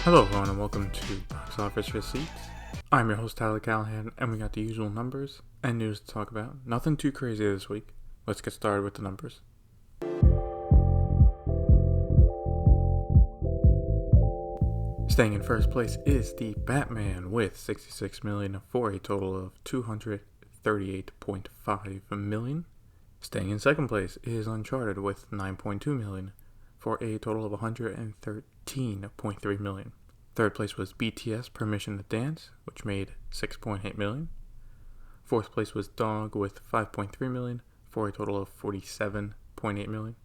Hello everyone and welcome to Box Office Receipts. I'm your host Tyler Callahan and we got the usual numbers and news to talk about. Nothing too crazy this week. Let's get started with the numbers. Staying in first place is The Batman with $66 million for a total of $238.5 million. Staying in second place is Uncharted with $9.2 million for a total of $113.3 million. Third place was BTS Permission to Dance, which made $6.8 million. Fourth place was Dog with $5.3 million for a total of $47.8 million.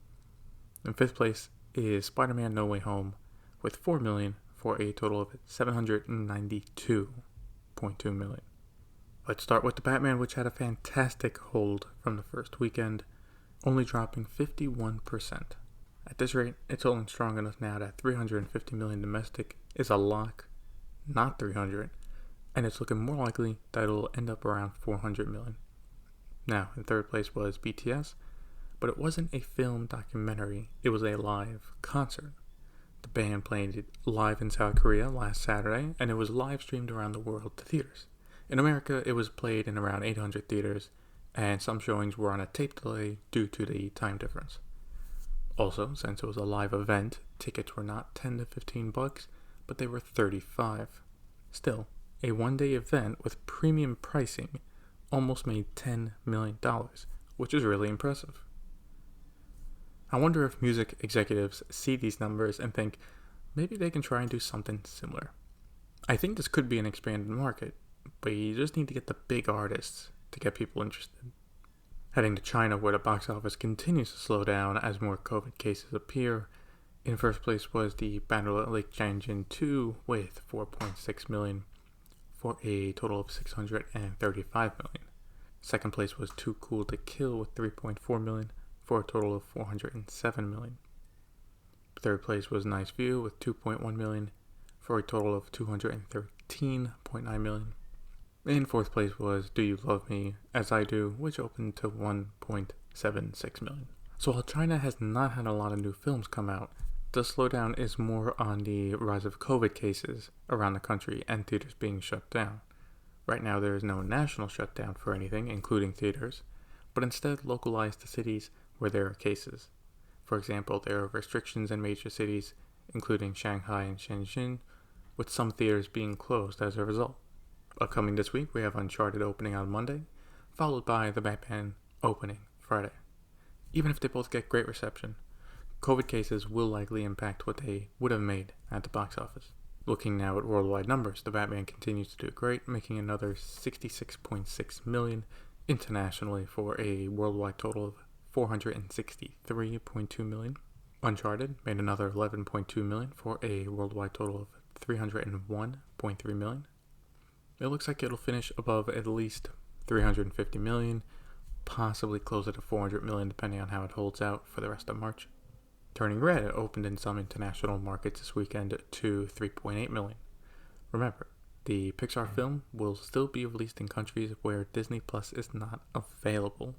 And fifth place is Spider-Man No Way Home with $4 million for a total of $792.2 million. Let's start with The Batman, which had a fantastic hold from the first weekend, only dropping 51%. At this rate, it's holding strong enough now that $350 million domestic is a lock, not 300, and it's looking more likely that it'll end up around 400 million. Now, in third place was BTS, but it wasn't a film documentary, it was a live concert. The band played it live in South Korea last Saturday, and it was live streamed around the world to theaters. In America, it was played in around 800 theaters, and some showings were on a tape delay due to the time difference. Also, since it was a live event, tickets were not $10 to $15, but they were $35. Still, a one-day event with premium pricing almost made $10 million, which is really impressive. I wonder if music executives see these numbers and think maybe they can try and do something similar. I think this could be an expanded market, but you just need to get the big artists to get people interested. Heading to China, where the box office continues to slow down as more COVID cases appear. In first place was the Battle at Lake Changjin 2 with $4.6 million for a total of $635 million. Second place was Too Cool to Kill with $3.4 million for a total of $407 million. Third place was Nice View with $2.1 million for a total of $213.9 million. In fourth place was Do You Love Me As I Do, which opened to $1.76 million. So while China has not had a lot of new films come out, the slowdown is more on the rise of COVID cases around the country and theaters being shut down. Right now there is no national shutdown for anything, including theaters, but instead localized to cities where there are cases. For example, there are restrictions in major cities, including Shanghai and Shenzhen, with some theaters being closed as a result. Upcoming this week, we have Uncharted opening on Monday, followed by The Batman opening Friday. Even if they both get great reception, COVID cases will likely impact what they would have made at the box office. Looking now at worldwide numbers, The Batman continues to do great, making another $66.6 million internationally for a worldwide total of $463.2 million. Uncharted made another $11.2 million for a worldwide total of $301.3 million. It looks like it'll finish above at least $350 million, possibly closer to $400 million depending on how it holds out for the rest of March. Turning Red opened in some international markets this weekend to $3.8 million. Remember, the Pixar film will still be released in countries where Disney Plus is not available.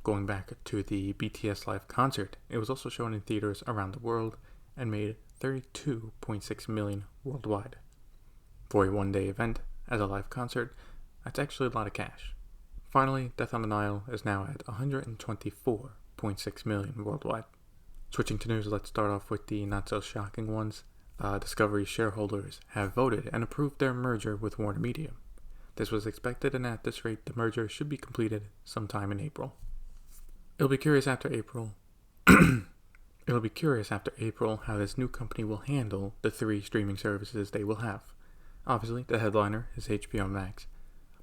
Going back to the BTS live concert, it was also shown in theaters around the world and made $32.6 million worldwide. For a one-day event as a live concert, that's actually a lot of cash. Finally, Death on the Nile is now at $124.6 million worldwide. Switching to news, let's start off with the not-so-shocking ones. Discovery shareholders have voted and approved their merger with Warner Media. This was expected, and at this rate, the merger should be completed sometime in April. It'll be curious after April how this new company will handle the 3 streaming services they will have. Obviously, the headliner is HBO Max,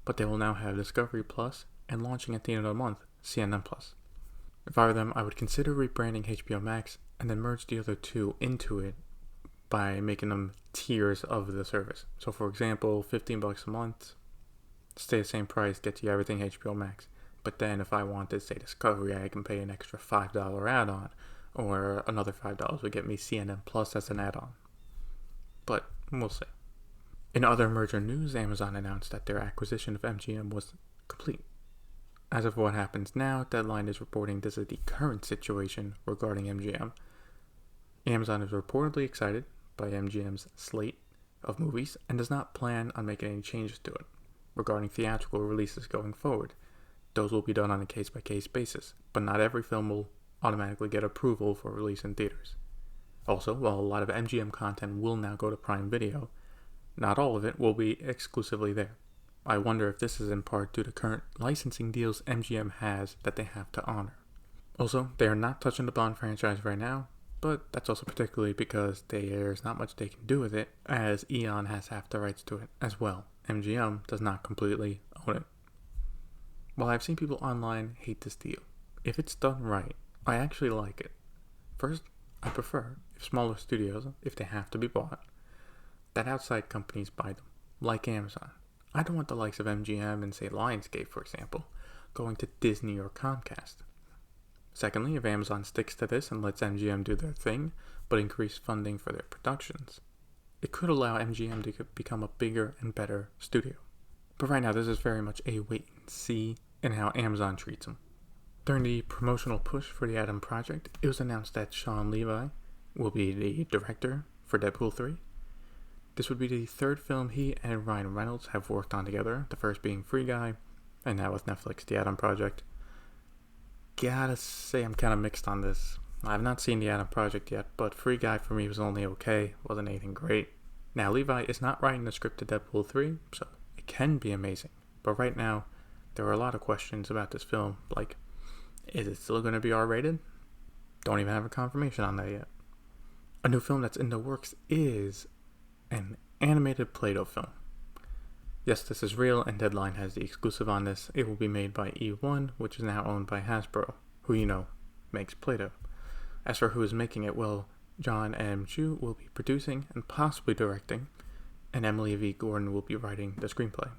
but they will now have Discovery Plus and launching at the end of the month, CNN Plus. If I were them, I would consider rebranding HBO Max and then merge the other 2 into it by making them tiers of the service. So for example, $15 a month, stay the same price, gets you everything HBO Max. But then if I wanted, say, Discovery, I can pay an extra $5 add-on, or another $5 would get me CNN Plus as an add-on. But we'll see. In other merger news, Amazon announced that their acquisition of MGM was complete. As of what happens now, Deadline is reporting this is the current situation regarding MGM. Amazon is reportedly excited, by MGM's slate of movies and does not plan on making any changes to it. Regarding theatrical releases going forward, those will be done on a case-by-case basis, but not every film will automatically get approval for release in theaters. Also, while a lot of MGM content will now go to Prime Video, not all of it will be exclusively there. I wonder if this is in part due to current licensing deals MGM has that they have to honor. Also, they are not touching the Bond franchise right now, but that's also particularly because there's not much they can do with it, as Eon has half the rights to it as well. MGM does not completely own it. While I've seen people online hate this deal, if it's done right, I actually like it. First, I prefer if smaller studios, if they have to be bought, that outside companies buy them, like Amazon. I don't want the likes of MGM and, say, Lionsgate, for example, going to Disney or Comcast. Secondly, if Amazon sticks to this and lets MGM do their thing, but increase funding for their productions, it could allow MGM to become a bigger and better studio. But right now, this is very much a wait and see in how Amazon treats them. During the promotional push for the Adam Project, it was announced that Sean Levi will be the director for Deadpool 3. This would be the third film he and Ryan Reynolds have worked on together, the first being Free Guy, and now with Netflix, The Adam Project. Gotta say I'm kind of mixed on this. I've not seen The Adam Project yet, but Free Guy for me was only okay, wasn't anything great. Now, Levi is not writing the script to Deadpool 3, so it can be amazing. But right now, there are a lot of questions about this film, like, is it still going to be R-rated? Don't even have a confirmation on that yet. A new film that's in the works is an animated Play-Doh film. Yes, this is real, and Deadline has the exclusive on this. It will be made by E1, which is now owned by Hasbro, who makes Play-Doh. As for who is making it, well, John M. Chu will be producing and possibly directing, and Emily V. Gordon will be writing the screenplay.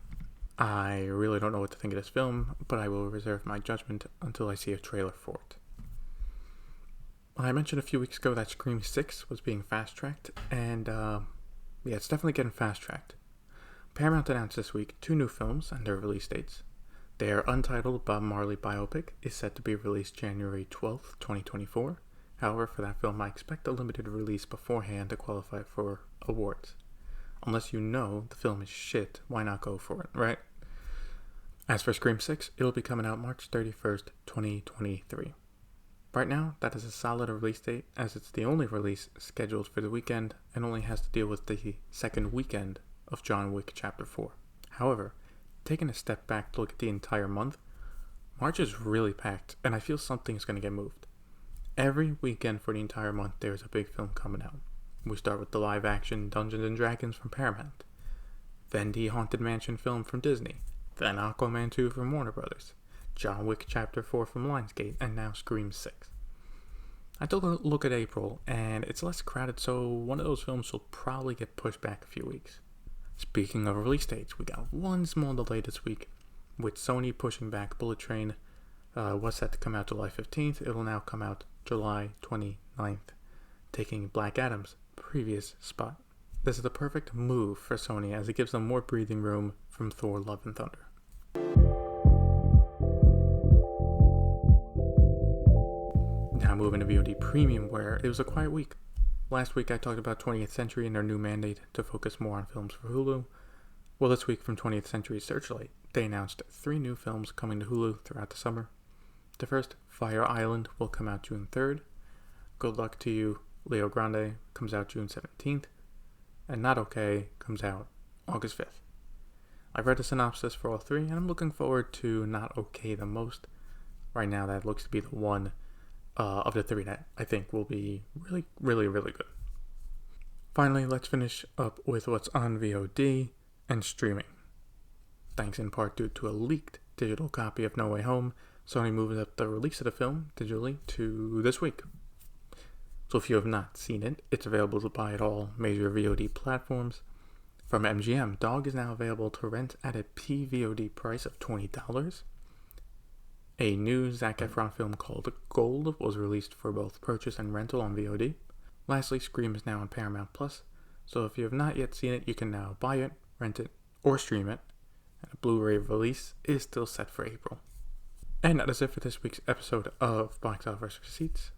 I really don't know what to think of this film, but I will reserve my judgment until I see a trailer for it. I mentioned a few weeks ago that Scream 6 was being fast-tracked, and it's definitely getting fast-tracked. Paramount announced this week 2 new films and their release dates. Their untitled Bob Marley biopic is set to be released January 12th, 2024. However, for that film, I expect a limited release beforehand to qualify for awards. Unless you know the film is shit, why not go for it, right? As for Scream 6, it'll be coming out March 31st, 2023. Right now, that is a solid release date, as it's the only release scheduled for the weekend and only has to deal with the second weekend of John Wick Chapter 4. However, taking a step back to look at the entire month, March is really packed, and I feel something is going to get moved. Every weekend for the entire month, there's a big film coming out. We start with the live-action Dungeons & Dragons from Paramount, then the Haunted Mansion film from Disney, then Aquaman 2 from Warner Brothers, John Wick Chapter 4 from Lionsgate, and now Scream 6. I took a look at April, and it's less crowded, so one of those films will probably get pushed back a few weeks. Speaking of release dates, we got one small delay this week, with Sony pushing back Bullet Train. Was set to come out July 15th, it will now come out July 29th, taking Black Adam's previous spot. This is the perfect move for Sony, as it gives them more breathing room from Thor: Love and Thunder. Now moving to VOD Premium, where it was a quiet week. Last week I talked about 20th Century and their new mandate to focus more on films for Hulu. Well, this week from 20th Century Searchlight, they announced 3 new films coming to Hulu throughout the summer. The first, Fire Island, will come out June 3rd. Good Luck to You, Leo Grande, comes out June 17th. And Not Okay comes out August 5th. I've read the synopsis for all 3, and I'm looking forward to Not Okay the most. Right now, that looks to be the one of the 3 that I think will be really, really, really good. Finally, let's finish up with what's on VOD and streaming. Thanks in part due to a leaked digital copy of No Way Home, Sony moved up the release of the film digitally to this week. So if you have not seen it, it's available to buy at all major VOD platforms. From MGM, Dog is now available to rent at a PVOD price of $20. A new Zac Efron film called Gold was released for both purchase and rental on VOD. Lastly, Scream is now on Paramount Plus, so if you have not yet seen it, you can now buy it, rent it, or stream it. And a Blu-ray release is still set for April. And that is it for this week's episode of Box Office Receipts.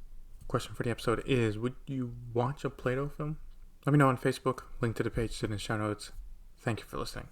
Question for the episode is, would you watch a Play-Doh film? Let me know on Facebook. Link to the page is in the show notes. Thank you for listening.